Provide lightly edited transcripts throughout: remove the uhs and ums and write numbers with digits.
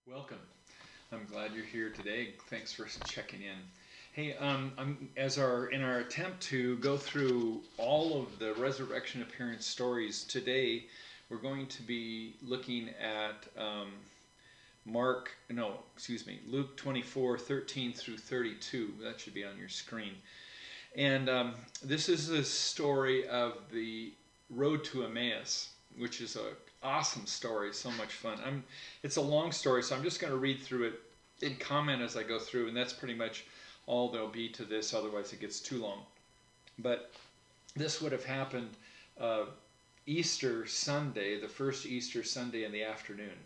Welcome. I'm glad you're here today. Thanks for checking in. Hey, in our attempt to go through all of the resurrection appearance stories today, we're going to be looking at Luke 24:13 through 32. That should be on your screen. And this is the story of the road to Emmaus, which is a awesome story, so much fun. It's a long story, so I'm just going to read through it and comment as I go through, and that's pretty much all there'll be to this, otherwise it gets too long. But this would have happened Easter Sunday, the first Easter Sunday in the afternoon.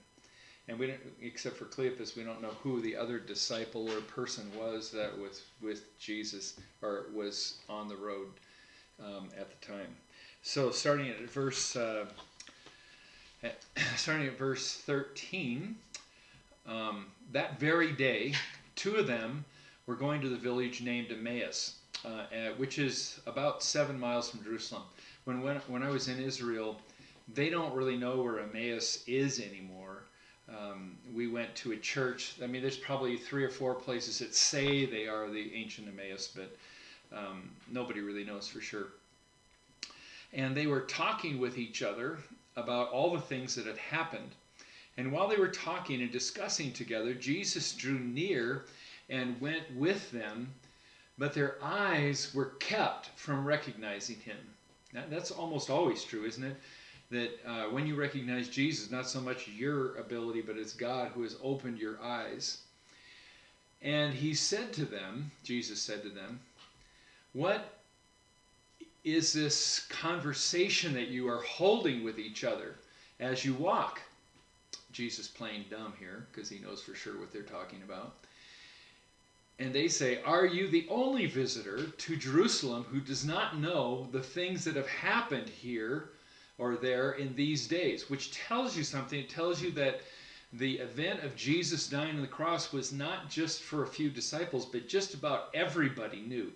And we don't, except for Cleopas, we don't know who the other disciple or person was that was with Jesus or was on the road at the time. So starting at verse 13, that very day, two of them were going to the village named Emmaus, which is about 7 miles from Jerusalem. When I was in Israel, they don't really know where Emmaus is anymore. We went to a church. I mean, there's probably 3 or 4 places that say they are the ancient Emmaus, but nobody really knows for sure. And they were talking with each other about all the things that had happened. And while they were talking and discussing together, Jesus drew near and went with them, but their eyes were kept from recognizing him. Now, that's almost always true, isn't it? That when you recognize Jesus, not so much your ability, but it's God who has opened your eyes. And he said to them, Jesus said to them, "What is this conversation that you are holding with each other as you walk?" Jesus playing dumb here because he knows for sure what they're talking about. And they say, "Are you the only visitor to Jerusalem who does not know the things that have happened here or there in these days?" Which tells you something. It tells you that the event of Jesus dying on the cross was not just for a few disciples, but just about everybody knew.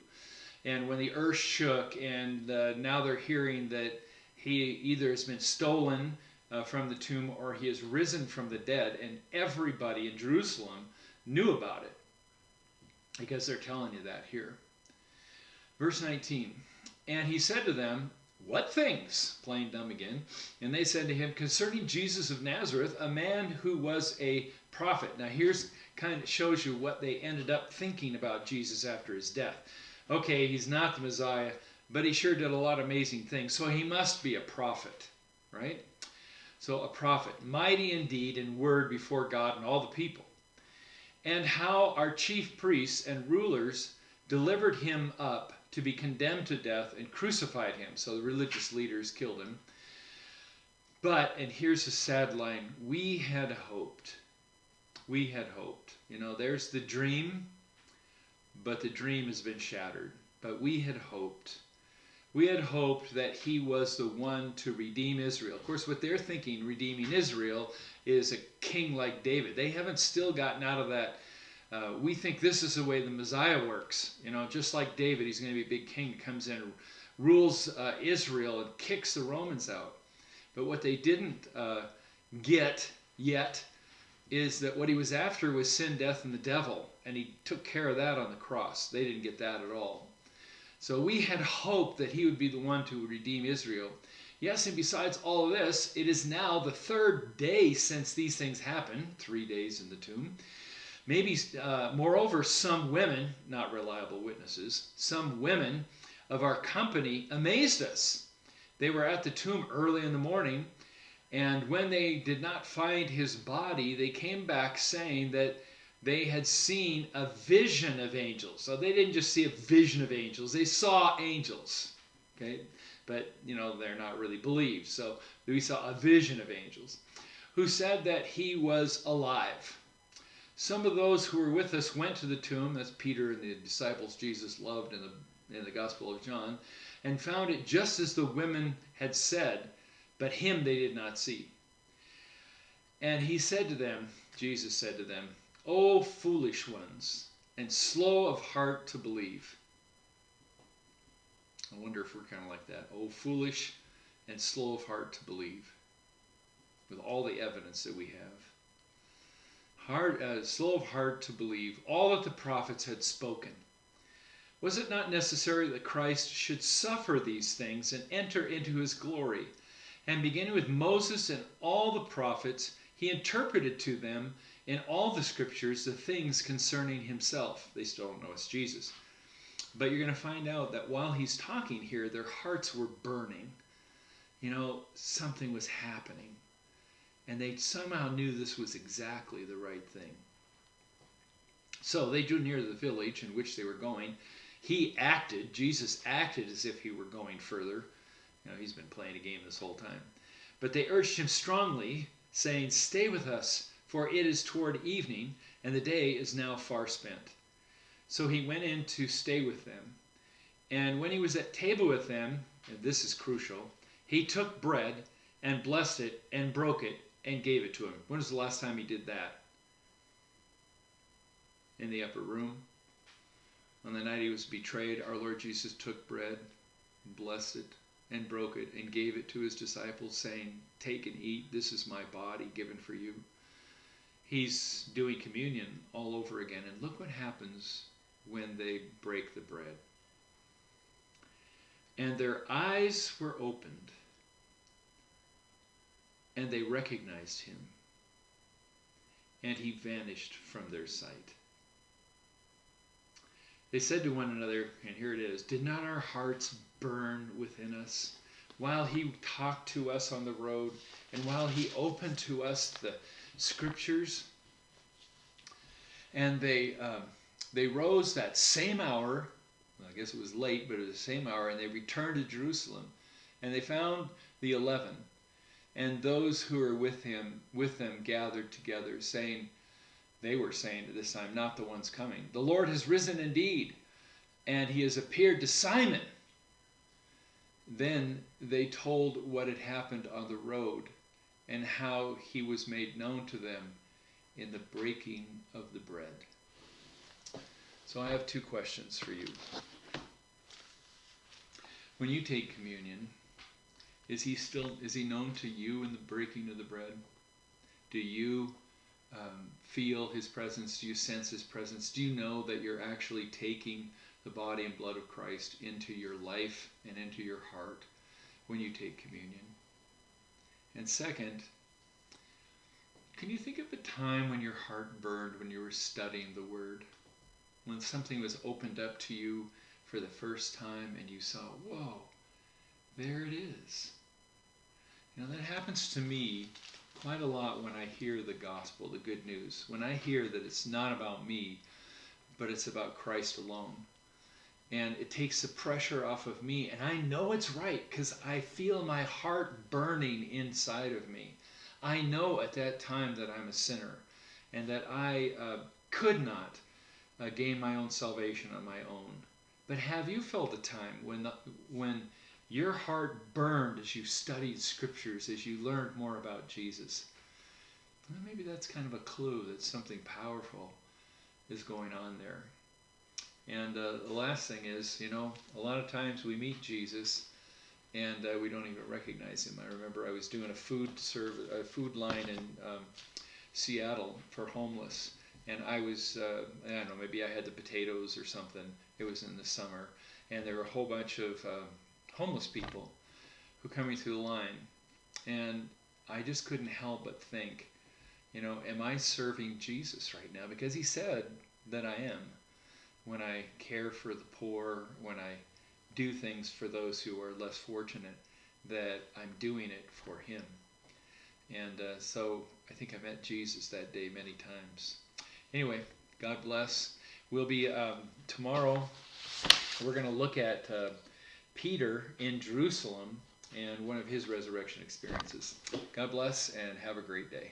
And when the earth shook, and now they're hearing that he either has been stolen from the tomb or he has risen from the dead, and everybody in Jerusalem knew about it because they're telling you that here. Verse 19, and he said to them, "What things?" Playing dumb again. And they said to him, "Concerning Jesus of Nazareth, a man who was a prophet." Now here's kind of shows you what they ended up thinking about Jesus after his death. Okay, he's not the Messiah, but he sure did a lot of amazing things, so he must be a prophet, right? So a prophet, mighty indeed in word before God and all the people. And how our chief priests and rulers delivered him up to be condemned to death and crucified him. So the religious leaders killed him. But, and here's a sad line, we had hoped. We had hoped. You know, there's the dream, but the dream has been shattered. But we had hoped. We had hoped that he was the one to redeem Israel. Of course, what they're thinking, redeeming Israel, is a king like David. They haven't still gotten out of that. We think this is the way the Messiah works. You know, just like David, he's going to be a big king that comes in and rules Israel and kicks the Romans out. But what they didn't get yet is that what he was after was sin, death, and the devil. And he took care of that on the cross. They didn't get that at all. So we had hoped that he would be the one to redeem Israel. Yes, and besides all of this, it is now the 3rd day since these things happened, 3 days in the tomb. Maybe, moreover, some women, not reliable witnesses, some women of our company amazed us. They were at the tomb early in the morning, and when they did not find his body, they came back saying that they had seen a vision of angels. So they didn't just see a vision of angels, they saw angels. Okay? But, you know, they're not really believed. So we saw a vision of angels who said that he was alive. Some of those who were with us went to the tomb, that's Peter and the disciples Jesus loved in the Gospel of John, and found it just as the women had said, but him they did not see. And he said to them, Jesus said to them, "O foolish ones, and slow of heart to believe." I wonder if we're kind of like that. "O foolish and slow of heart to believe," with all the evidence that we have. slow of heart to believe all that the prophets had spoken. Was it not necessary that Christ should suffer these things and enter into his glory? And beginning with Moses and all the prophets, he interpreted to them in all the scriptures the things concerning himself. They still don't know it's Jesus. But you're going to find out that while he's talking here, their hearts were burning. Something was happening. And they somehow knew this was exactly the right thing. So they drew near the village in which they were going. Jesus acted as if he were going further. He's been playing a game this whole time. But they urged him strongly, saying, "Stay with us, for it is toward evening, and the day is now far spent." So he went in to stay with them. And when he was at table with them, and this is crucial, he took bread and blessed it and broke it and gave it to him. When was the last time he did that? In the upper room. On the night he was betrayed, our Lord Jesus took bread, blessed it, and broke it, and gave it to his disciples, saying, "Take and eat. This is my body given for you." He's doing communion all over again. And look what happens when they break the bread. And their eyes were opened, and they recognized him, and he vanished from their sight. They said to one another, and here it is, "Did not our hearts burn within us while he talked to us on the road, and while he opened to us the scriptures?" And they rose that same hour. Well, I guess it was late, but it was the same hour, and they returned to Jerusalem, and they found the 11, and those who were with them gathered together, they were saying at this time, not the ones coming, "The Lord has risen indeed, and he has appeared to Simon." Then they told what had happened on the road, and how he was made known to them in the breaking of the bread. So I have two questions for you. When you take communion, is he known to you in the breaking of the bread? Do you feel his presence? Do you sense his presence? Do you know that you're actually taking the body and blood of Christ into your life and into your heart when you take communion? And second, can you think of a time when your heart burned when you were studying the Word? When something was opened up to you for the first time and you saw, whoa, there it is. That happens to me quite a lot when I hear the gospel, the good news. When I hear that it's not about me, but it's about Christ alone. And it takes the pressure off of me. And I know it's right because I feel my heart burning inside of me. I know at that time that I'm a sinner and that I could not gain my own salvation on my own. But have you felt a time when your heart burned as you studied scriptures, as you learned more about Jesus? Well, maybe that's kind of a clue that something powerful is going on there. And the last thing is, a lot of times we meet Jesus and we don't even recognize him. I remember I was doing a food line in Seattle for homeless. And I was, I don't know, maybe I had the potatoes or something. It was in the summer. And there were a whole bunch of homeless people who coming through the line. And I just couldn't help but think, am I serving Jesus right now? Because he said that I am. When I care for the poor, when I do things for those who are less fortunate, that I'm doing it for him. And so I think I met Jesus that day many times. Anyway, God bless. We'll be, tomorrow, we're going to look at Peter in Jerusalem and one of his resurrection experiences. God bless and have a great day.